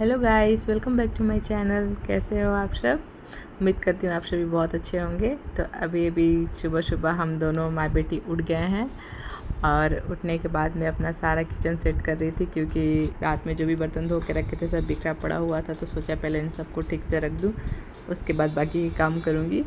Hello guys, welcome back to my channel. कैसे हो आप सब? उम्मीद करती हूँ आप सभी बहुत अच्छे होंगे। तो अभी अभी सुबह सुबह हम दोनों माँ बेटी उठ गए हैं और उठने के बाद मैं अपना सारा किचन सेट कर रही थी, क्योंकि रात में जो भी बर्तन धो के रखे थे सब बिखरा पड़ा हुआ था। तो सोचा पहले इन सबको ठीक से रख दूँ, उसके बाद बाकी काम करूँगी।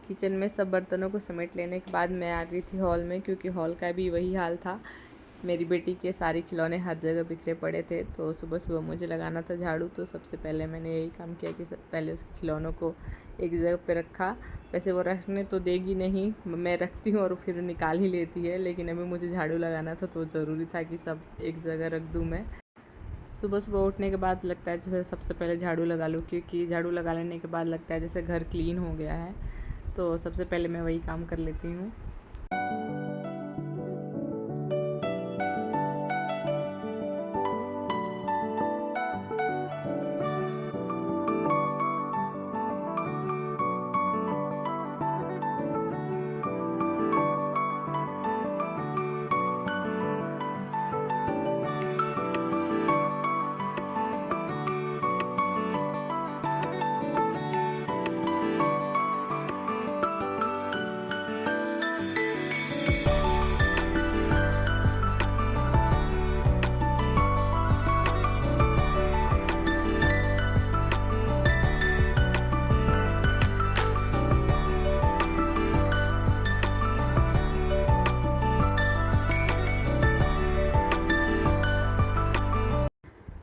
किचन में सब बर्तनों को समेट लेने के बाद मैं आ गई थी हॉल में, क्योंकि हॉल का भी वही हाल था। मेरी बेटी के सारे खिलौने हर जगह बिखरे पड़े थे। तो सुबह सुबह मुझे लगाना था झाड़ू, तो सबसे पहले मैंने यही काम किया कि पहले उसके खिलौनों को एक जगह पे रखा। वैसे वो रखने तो देगी नहीं, मैं रखती हूँ और फिर निकाल ही लेती है, लेकिन अभी मुझे झाड़ू लगाना था तो ज़रूरी था कि सब एक जगह रख दूँ मैं। सुबह सुबह उठने के बाद लगता है जैसे सबसे पहले झाड़ू लगा लूँ, क्योंकि झाड़ू लगा लेने के बाद लगता है जैसे घर क्लीन हो गया है। तो सबसे पहले मैं वही काम कर लेती हूँ।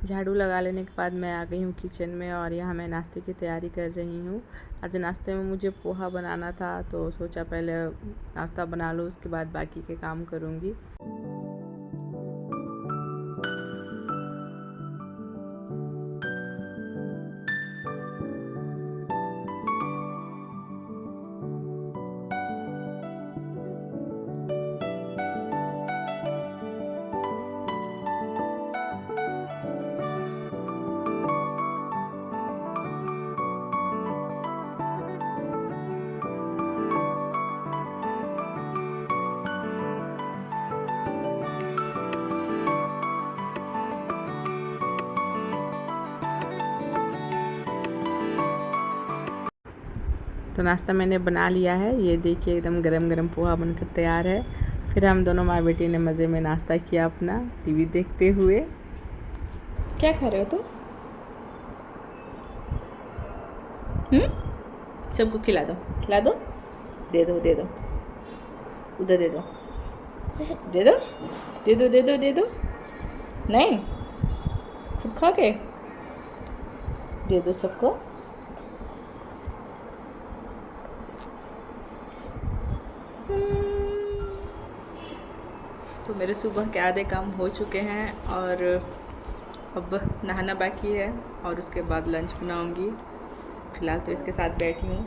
झाड़ू लगा लेने के बाद मैं आ गई हूँ किचन में, और यहाँ मैं नाश्ते की तैयारी कर रही हूँ। आज नाश्ते में मुझे पोहा बनाना था, तो सोचा पहले नाश्ता बना लूँ, उसके बाद बाकी के काम करूँगी। तो नाश्ता मैंने बना लिया है, ये देखिए एकदम गरम गरम पोहा बनकर तैयार है। फिर हम दोनों माँ बेटी ने मज़े में नाश्ता किया अपना, टीवी देखते हुए। क्या खा रहे हो तुम? सबको खिला दो, खिला दो, दे दो दे दो, उधर दे दो, दे दो दे दो दे दो दे दो। नहीं, खुद खा के दे दो सबको। तो मेरे सुबह के आधे काम हो चुके हैं और अब नहाना बाकी है, और उसके बाद लंच बनाऊंगी। फिलहाल तो इसके साथ बैठी हूँ।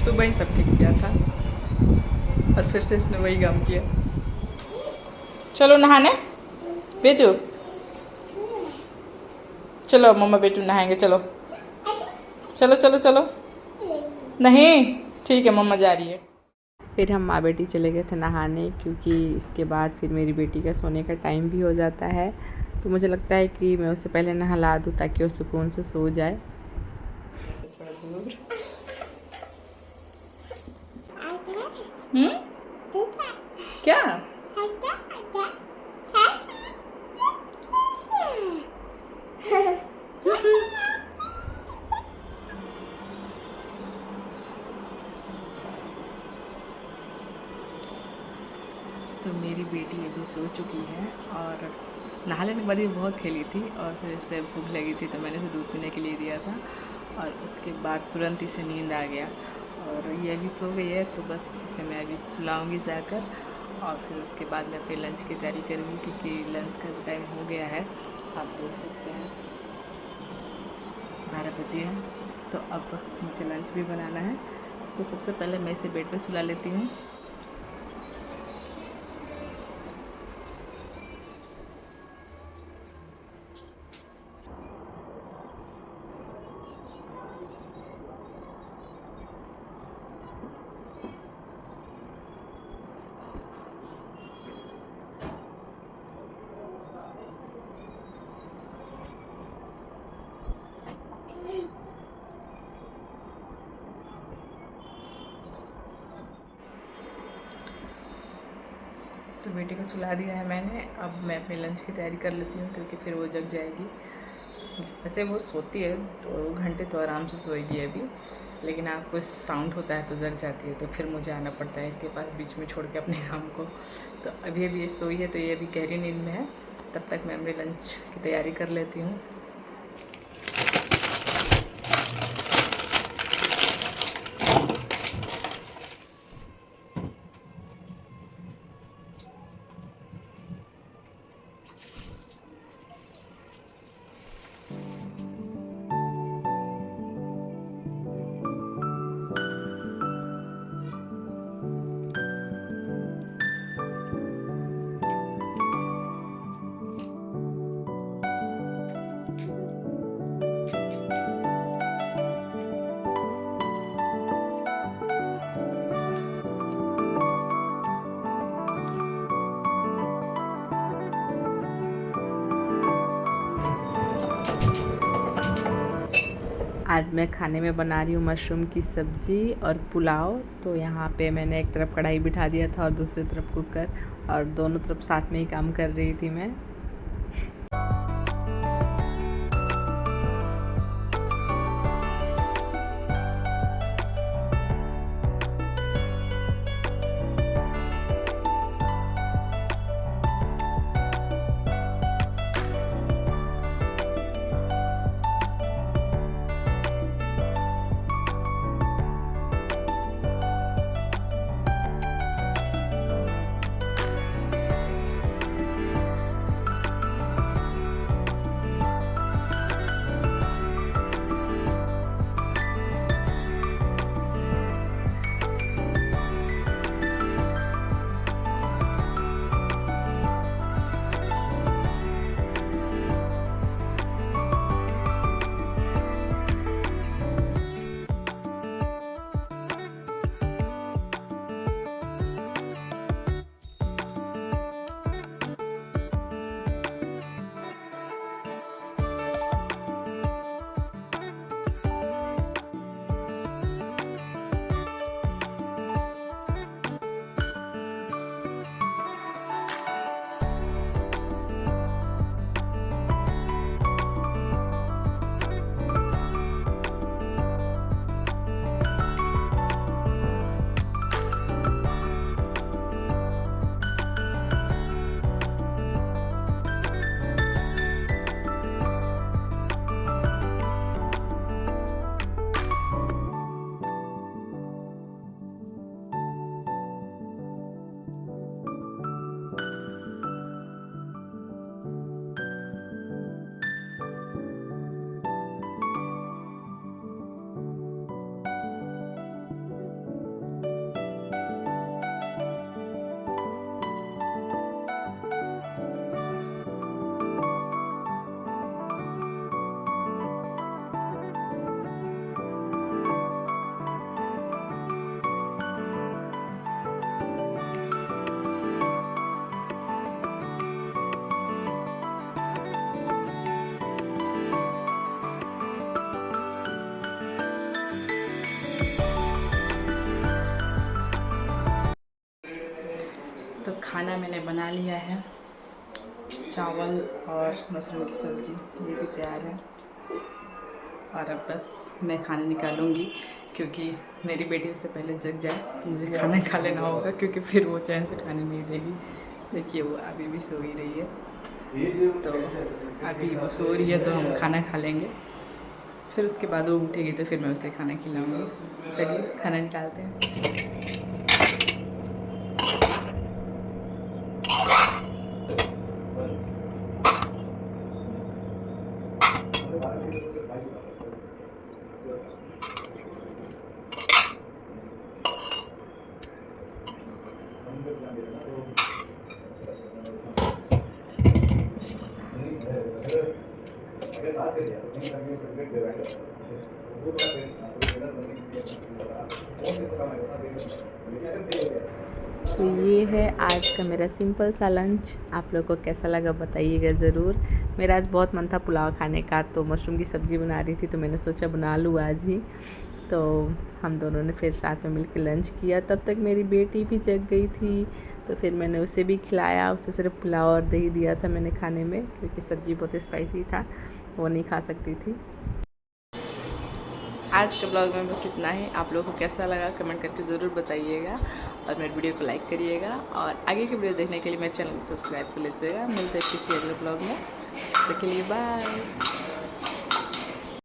सुबह ही सब ठीक किया था और फिर से इसने वही काम किया। चलो नहाने बेटू, चलो मम्मा बेटू नहाएंगे, चलो चलो चलो चलो। नहीं, ठीक है, मम्मा जा रही है। फिर हम माँ बेटी चले गए थे नहाने, क्योंकि इसके बाद फिर मेरी बेटी का सोने का टाइम भी हो जाता है। तो मुझे लगता है कि मैं उससे पहले नहला दूँ ताकि वो सुकून से सो जाए। क्या? तो मेरी बेटी अभी सो चुकी है और नहा लेने के बाद ये बहुत खेली थी और फिर उसे भूख लगी थी तो मैंने उसे दूध पीने के लिए दिया था और उसके बाद तुरंत इसे नींद आ गया और ये अभी सो गई है। तो बस इसे मैं अभी सुलाऊंगी जाकर और फिर उसके बाद मैं अपने लंच की तैयारी करूँगी क्योंकि लंच का टाइम हो गया है। आप देख सकते हैं 12 बजे हैं तो अब मुझे लंच भी बनाना है। तो सबसे पहले मैं इसे बेड पे सुला लेती हूँ। तो बेटी को सुला दिया है मैंने। अब मैं अपने लंच की तैयारी कर लेती हूँ क्योंकि फिर वो जग जाएगी। वैसे वो सोती है 2 घंटे तो आराम से सोएगी अभी, लेकिन आप कुछ साउंड होता है तो जग जाती है तो फिर मुझे आना पड़ता है इसके पास बीच में छोड़ के अपने काम को। तो अभी ये सोई है तो ये अभी गहरी नींद में है। तब तक मैं अपने लंच की तैयारी कर लेती हूँ। आज मैं खाने में बना रही हूँ मशरूम की सब्ज़ी और पुलाव। तो यहाँ पे मैंने एक तरफ कढ़ाई बिठा दिया था और दूसरी तरफ कुकर, और दोनों तरफ साथ में ही काम कर रही थी मैं। तो खाना मैंने बना लिया है, चावल और मशरूम की सब्ज़ी ये भी तैयार है। और अब बस मैं खाना निकालूंगी क्योंकि मेरी बेटी उससे पहले जग जाए, मुझे खाना खा लेना होगा, क्योंकि फिर वो चैन से खाने नहीं देगी। देखिए वो अभी भी सो ही रही है, तो अभी वो सो रही है तो हम खाना खा लेंगे, फिर उसके बाद वो उठेगी तो फिर मैं उसे खाना खिलाऊंगी। चलिए खाना निकालते हैं। तो ये है आज का मेरा सिंपल सा लंच। आप लोगों को कैसा लगा बताइएगा ज़रूर। मेरा आज बहुत मन था पुलाव खाने का, तो मशरूम की सब्ज़ी बना रही थी तो मैंने सोचा बना लूँ आज ही। तो हम दोनों ने फिर साथ में मिलकर लंच किया। तब तक मेरी बेटी भी जग गई थी, तो फिर मैंने उसे भी खिलाया। उसे सिर्फ पुलाव और दही दिया था मैंने खाने में, क्योंकि सब्ज़ी बहुत स्पाइसी था, वो नहीं खा सकती थी। आज के ब्लॉग में बस इतना ही। आप लोगों को कैसा लगा कमेंट करके ज़रूर बताइएगा, और मेरे वीडियो को लाइक करिएगा, और आगे के वीडियो देखने के लिए मेरे चैनल को सब्सक्राइब कर लीजिएगा। मिलते हैं किसी अगले ब्लॉग में, तब तक के लिए बाय।